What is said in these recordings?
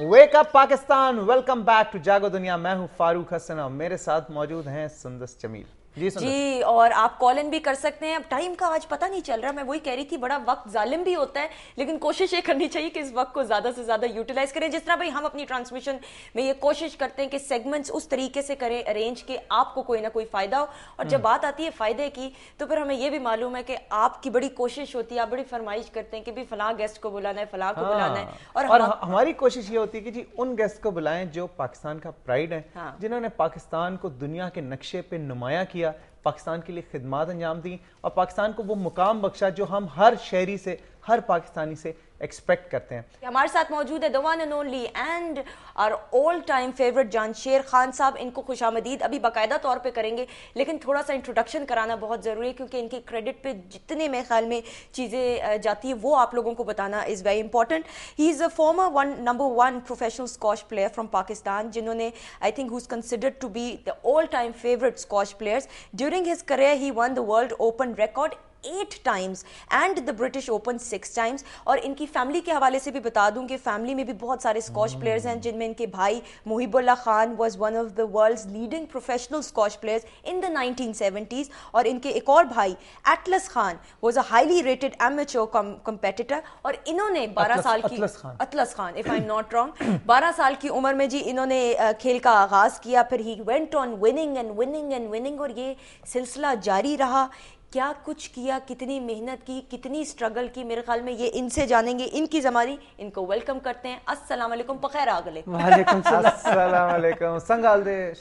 Wake up Pakistan, welcome back to Jago Duniya. मैं हूं फारूक हसन और मेरे साथ मौजूद हैं सुंदस जमील। जी, और आप कॉल इन भी कर सकते हैं। अब टाइम का आज पता नहीं चल रहा, मैं वही कह रही थी, बड़ा वक्त जालिम भी होता है, लेकिन कोशिश ये करनी चाहिए कि इस वक्त को ज्यादा से ज्यादा यूटिलाइज करें। जिस तरह भाई हम अपनी ट्रांसमिशन में ये कोशिश करते हैं कि सेगमेंट्स उस तरीके से करें अरेंज कि आपको कोई ना कोई फायदा हो। और जब बात आती है फायदे की, तो फिर हमें ये भी मालूम है कि आपकी बड़ी कोशिश होती है, आप बड़ी फरमाइश करते हैं कि भी फलां गेस्ट को बुलाना है, फलां को बुलाना है। और हमारी कोशिश ये होती है कि जी उन गेस्ट को बुलाएं जो पाकिस्तान का प्राइड है, जिन्होंने पाकिस्तान को दुनिया के नक्शे पे नुमाया किया, पाकिस्तान के लिए खिदमत अंजाम दी और पाकिस्तान को वो मुकाम बख्शा जो हम हर शहरी से, हर पाकिस्तानी से एक्सपेक्ट करते हैं। हमारे साथ मौजूद है the one and only and our all time favourite Jansher Khan sahab. इनको खुशामदीद अभी बाकायदा तौर पे करेंगे, लेकिन थोड़ा सा इंट्रोडक्शन कराना बहुत ज़रूरी है, क्योंकि इनके क्रेडिट पे जितने मेरे ख्याल में चीज़ें जाती है वो आप लोगों को बताना is very important. He is a former number one professional squash player from Pakistan, जिन्होंने I think who is considered to be the all time favourite squash players. During his career he won the world open record 8 times and the British open 6 times। और इनकी family के हवाले से भी बता दूं कि फैमिली में भी बहुत सारे स्कॉश प्लेयर्स हैं, जिनमें इनके भाई Muhibullah Khan was one of the world's leading professional squash players in the 1970s, और इनके एक और भाई Atlas Khan was a highly rated amateur competitor. और इन्होंने 12 साल की Atlas Khan if I am not wrong 12 साल की उम्र में जी इन्होंने खेल का आगाज किया। फिर he went on winning and winning and winning, और ये सिलसिला जारी रहा। क्या कुछ किया, कितनी मेहनत की, कितनी स्ट्रगल की, मेरे ख्याल में ये इनसे जानेंगे। इनकी जमानी, इनको वेलकम करते हैं। अस्सलाम वालेकुम, पखैर आगले। वालेकुम अस्सलाम वालेकुम, संगाल दे।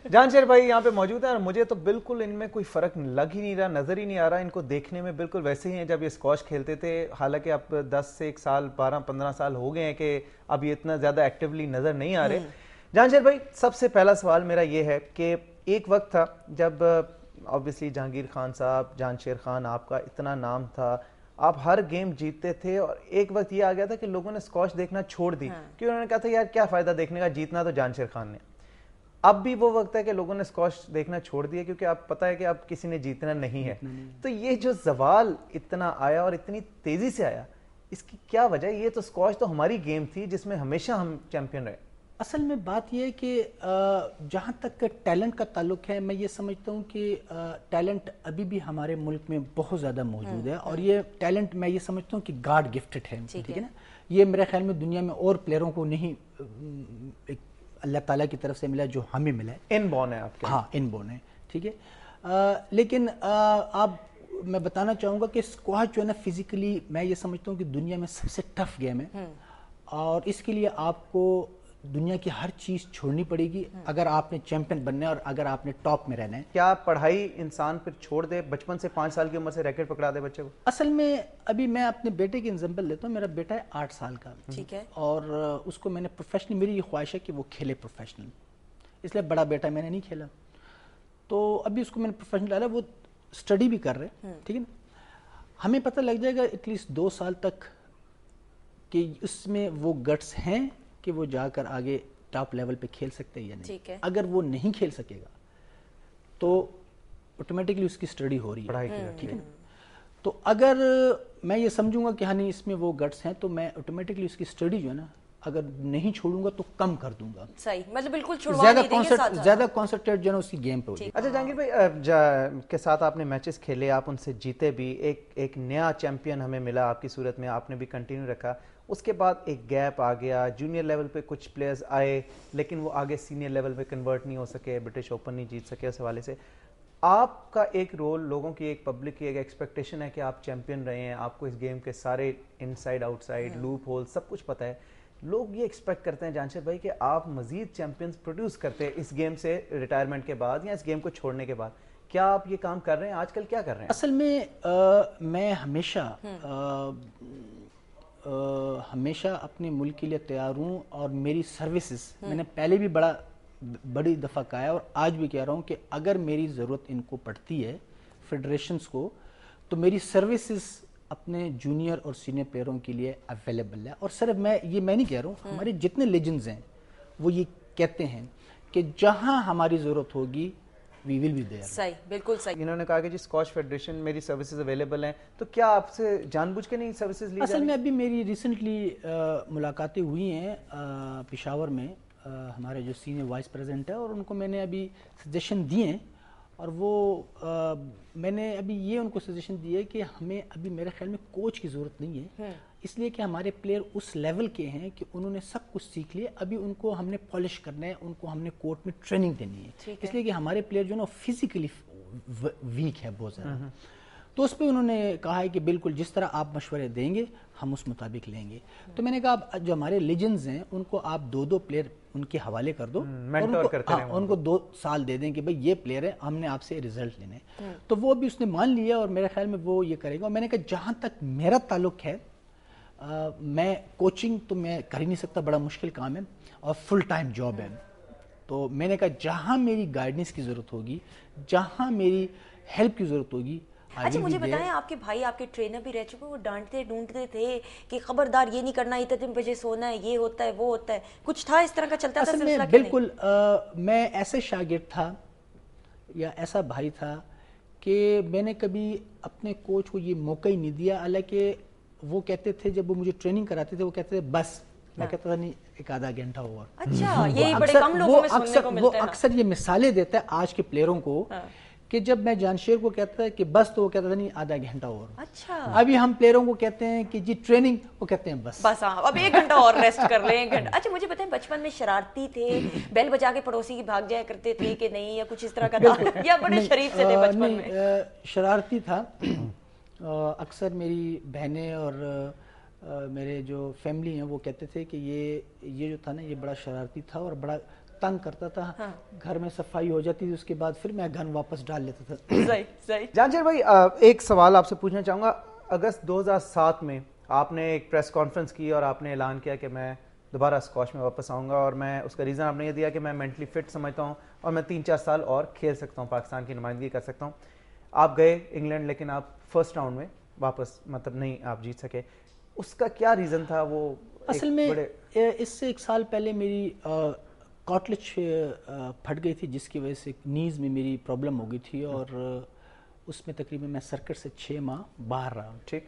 जानशेर भाई यहाँ पे मौजूद है और मुझे तो बिल्कुल इनमें कोई फर्क लग ही नहीं रहा, नजर ही नहीं आ रहा। इनको देखने में बिल्कुल वैसे ही हैं जब ये स्कॉश खेलते थे। हालांकि अब 10 से 1 साल 12-15 साल हो गए हैं कि अब ये इतना ज्यादा एक्टिवली नजर नहीं आ रहे। जानशेर भाई, सबसे पहला सवाल मेरा ये है कि एक वक्त था जब ऑब्वियसली जहांगीर खान साहब, जानशेर खान, आपका इतना नाम था, आप हर गेम जीतते थे, और एक वक्त ये आ गया था कि लोगों ने स्कॉश देखना छोड़ दी कि उन्होंने कहा था यार क्या फायदा देखने का, जीतना तो जानशेर खान ने। अब भी वो वक्त है कि लोगों ने स्कॉश देखना छोड़ दिया क्योंकि आप पता है कि अब किसी ने जीतना नहीं है। तो ये जो जवाल इतना आया और इतनी तेजी से आया, इसकी क्या वजह है? ये तो स्कॉश तो हमारी गेम थी जिसमें हमेशा हम चैंपियन रहे। असल में बात यह है कि जहाँ तक टैलेंट का ताल्लुक है, मैं ये समझता हूँ कि टैलेंट अभी भी हमारे मुल्क में बहुत ज़्यादा मौजूद है, और ये टैलेंट मैं ये समझता हूँ कि गॉड गिफ्टेड है, ठीक है ना। ये मेरे ख्याल में दुनिया में और प्लेयरों को नहीं एक अल्लाह ताला की तरफ से मिला जो हमें मिला है। इनबॉर्न है आपके? हाँ, इनबॉर्न है, ठीक है। लेकिन आप मैं बताना चाहूँगा कि स्क्वाश जो है ना, फिजिकली मैं ये समझता हूँ कि दुनिया में सबसे टफ गेम है, और इसके लिए आपको दुनिया की हर चीज छोड़नी पड़ेगी अगर आपने चैंपियन बनना है और अगर आपने टॉप में रहना है। क्या पढ़ाई इंसान फिर छोड़ दे? बचपन से 5 साल की उम्र से रैकेट पकड़ा दे बच्चे को? असल में अभी मैं अपने बेटे की एग्जांपल लेता हूँ। मेरा बेटा है 8 साल का, ठीक है, और उसको मैंने प्रोफेशनल, मेरी ये ख्वाहिश है कि वो खेले प्रोफेशनल, इसलिए बड़ा बेटा मैंने नहीं खेला, तो अभी उसको मैंने प्रोफेशनल डाला। वो स्टडी भी कर रहे हैं, ठीक है ना। हमें पता लग जाएगा एटलीस्ट 2 साल तक कि उसमें वो गट्स हैं कि वो जाकर आगे टॉप लेवल पे खेल सकते हैं या नहीं। अगर वो नहीं खेल सकेगा तो ऑटोमेटिकली उसकी स्टडी हो रही है, पढ़ाई की, ठीक है ना। तो अगर मैं ये समझूंगा कि हाँ नहीं इसमें वो गट्स हैं, तो मैं ऑटोमेटिकली उसकी स्टडी जो है ना, अगर नहीं छोड़ूंगा तो कम कर दूंगा। सही, मतलब बिल्कुल छुड़वा नहीं देंगे, ज्यादा कॉन्सेंट्रेट जो है उसकी गेम पे होगी। अच्छा जहांगीर भाई के साथ आपने मैचेस खेले, आप उनसे जीते भी, एक नया चैंपियन हमें मिला आपकी सूरत में, आपने भी कंटिन्यू रखा। उसके बाद एक गैप आ गया, जूनियर लेवल पे कुछ प्लेयर्स आए लेकिन वो आगे सीनियर लेवल पे कन्वर्ट नहीं हो सके, ब्रिटिश ओपन नहीं जीत सके। उस हवाले से आपका एक रोल, लोगों की, एक पब्लिक की एक एक्सपेक्टेशन है कि आप चैंपियन रहे हैं, आपको इस गेम के सारे इनसाइड आउटसाइड लूप होल सब कुछ पता है। लोग ये एक्सपेक्ट करते हैं जानशेर भाई कि आप मजीद चैंपियंस प्रोड्यूस करते हैं इस गेम से रिटायरमेंट के बाद या इस गेम को छोड़ने के बाद। क्या आप ये काम कर रहे हैं आजकल? क्या कर रहे हैं? असल में मैं हमेशा अपने मुल्क के लिए तैयार हूँ, और मेरी सर्विसेज मैंने पहले भी बड़ी दफ़ा कहा है और आज भी कह रहा हूँ कि अगर मेरी ज़रूरत इनको पड़ती है फेडरेशंस को, तो मेरी सर्विसेज अपने जूनियर और सीनियर प्लेयरों के लिए अवेलेबल है। और सिर्फ मैं नहीं कह रहा हूँ, हमारे जितने लेजेंड्स हैं वो ये कहते हैं कि जहाँ हमारी ज़रूरत होगी we will be there. صحیح, بالکل صحیح. انہوں نے کہا کہ جی اسکواش فیڈریشن میری سروسز اویلیبل ہیں, تو کیا آپ سے جان بوجھ کے نہیں سروسز لی؟ اصل میں ابھی میری ریسنٹلی ملاقاتیں ہوئی ہیں پشاور میں ہمارے جو سینئر وائس پریزیڈنٹ ہے, اور ان کو میں نے ابھی سجیشن دیے ہیں, اور وہ میں نے ابھی یہ ان کو سجیشن دی ہے کہ ہمیں ابھی میرے خیال میں کوچ کی ضرورت نہیں ہے, اس لیے کہ ہمارے پلیئر اس لیول کے ہیں کہ انہوں نے سب کچھ سیکھ لیا, ابھی ان کو ہم نے پالش کرنا ہے, ان کو ہم نے کورٹ میں ٹریننگ دینی ہے, اس لیے کہ ہمارے پلیئر جو ہے نا فزیکلی ویک ہے بہت زیادہ. تو اس پہ انہوں نے کہا ہے کہ بالکل جس طرح آپ مشورے دیں گے ہم اس مطابق لیں گے. تو میں نے کہا جو ہمارے لیجنڈز ہیں ان کو آپ 2 پلیئر ان کے حوالے کر دو, ان کو 2 سال دے دیں کہ بھئی یہ پلیئر ہے, ہم نے آپ سے ریزلٹ لینے. تو وہ بھی اس نے مان لیا, اور میرے خیال میں وہ یہ کرے گا. اور میں نے کہا جہاں تک میرا تعلق ہے, میں کوچنگ تو میں کر ہی نہیں سکتا, بڑا مشکل کام ہے اور فل ٹائم جاب ہے. تو میں نے کہا جہاں میری گائیڈنس کی ضرورت ہوگی, جہاں میری ہیلپ کی ضرورت ہوگی. اچھا مجھے بتائیں, آپ کے بھائی آپ کے ٹرینر بھی رہ چکے, وہ ڈانٹتے ڈھونڈتے تھے کہ خبردار یہ نہیں کرنا, اتنے بجے سونا ہے, یہ ہوتا ہے وہ ہوتا ہے, کچھ تھا اس طرح کا چلتا تھا سلسلہ؟ اصل میں بالکل میں ایسے شاگرد تھا یا ایسا بھائی تھا کہ میں نے کبھی اپنے کوچ کو یہ موقع ہی نہیں دیا, حالانکہ وہ کہتے تھے جب وہ مجھے ٹریننگ کراتے تھے وہ کہتے تھے بس, میں کہتا تھا نہیں ایک آدھا گھنٹہ ہوا. اچھا, یہ بڑے کم لوگوں میں سننے کو ملتا ہے. وہ اکثر یہ مثالیں دیتا ہے آج کے پلیئروں کو کہ جب میں جانشیر کو کہتا ہے کہ بس, تو وہ کہتا تھا نہیں آدھا گھنٹہ اور. اچھا, ابھی ہم پلیئروں کو کہتے ہیں کہ جی ٹریننگ, وہ کہتے ہیں بس بس ہاں اب 1 گھنٹہ اور ریسٹ کر لیں, 1 گھنٹہ. اچھا مجھے بتائیں, بچپن میں شرارتی تھے, بیل بجا کے پڑوسی کی بھاگ جایا کرتے تھے کہ نہیں, یا کچھ اس طرح کا تھا, یا بڑے شریف سے تھے بچپن میں؟ شرارتی تھا. اکثر میری بہنیں اور میرے جو فیملی ہیں وہ کہتے تھے کہ یہ جو تھا نا یہ بڑا شرارتی تھا اور بڑا تنگ کرتا تھا. گھر میں صفائی ہو جاتی تھی, اس کے بعد پھر میں گن واپس ڈال لیتا تھا. صحیح. جانشیر بھائی ایک سوال آپ سے پوچھنا چاہوں گا. اگست 2007 میں آپ نے ایک پریس کانفرنس کی اور آپ نے اعلان کیا کہ میں دوبارہ اسکواش میں واپس آؤں گا, اور میں اس کا ریزن آپ نے یہ دیا کہ میں مینٹلی فٹ سمجھتا ہوں اور میں 3-4 سال اور کھیل سکتا ہوں, پاکستان کی نمائندگی کر سکتا ہوں. آپ گئے انگلینڈ, لیکن آپ فرسٹ راؤنڈ میں واپس مطلب نہیں آپ جیت سکے. اس کا کیا ریزن تھا؟ وہ اصل میں اس سے 1 سال پہلے میری کارٹلج پھٹ گئی تھی, جس کی وجہ سے نیز میں میری پرابلم ہو گئی تھی, اور اس میں تقریباً میں سرکٹ سے 6 ماہ باہر رہا. ٹھیک.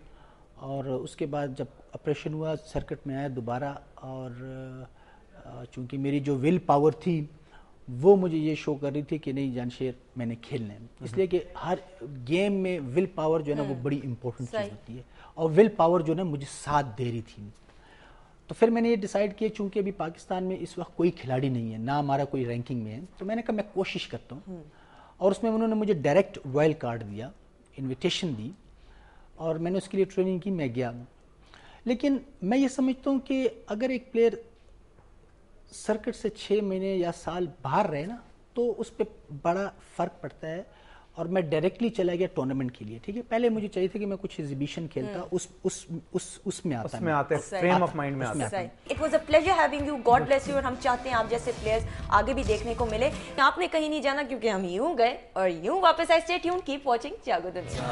اور اس کے بعد جب آپریشن ہوا سرکٹ میں آیا دوبارہ, اور چونکہ میری جو ول پاور تھی وہ مجھے یہ شو کر رہی تھی کہ نہیں جانشیر میں نے کھیلنا ہے, اس لیے کہ ہر گیم میں ول پاور جو ہے نا وہ بڑی امپورٹنٹ چیز ہوتی ہے, اور ول پاور جو ہے نا مجھے ساتھ دے رہی تھی. تو پھر میں نے یہ ڈیسائیڈ کیا, چونکہ ابھی پاکستان میں اس وقت کوئی کھلاڑی نہیں ہے, نہ ہمارا کوئی رینکنگ میں ہے, تو میں نے کہا میں کوشش کرتا ہوں. اور اس میں انہوں نے مجھے ڈائریکٹ وائلڈ کارڈ دیا, انویٹیشن دی, اور میں نے اس کے لیے ٹریننگ کی, میں گیا. لیکن میں یہ سمجھتا ہوں کہ اگر ایک پلیئر سرکٹ سے 6 مہینے یا سال باہر رہے نا تو اس پہ بڑا فرق پڑتا ہے. اور میں ڈائریکٹلی چلا گیا ٹورنامنٹ کے لیے, ٹھیک ہے. پہلے مجھے چاہیے تھا کہ میں کچھ ایگزیبیشن کھیلتا, اس میں آتا ہے, فریم آف مائنڈ میں آتا ہے. It was a pleasure having you, God bless you, اور ہم چاہتے ہیں آپ جیسے پلیئرز آگے بھی دیکھنے کو ملے. آپ نے کہیں نہیں جانا کیونکہ ہم یوں گئے اور یوں واپس آئے. Stay tuned, keep watching جاگو دنیا.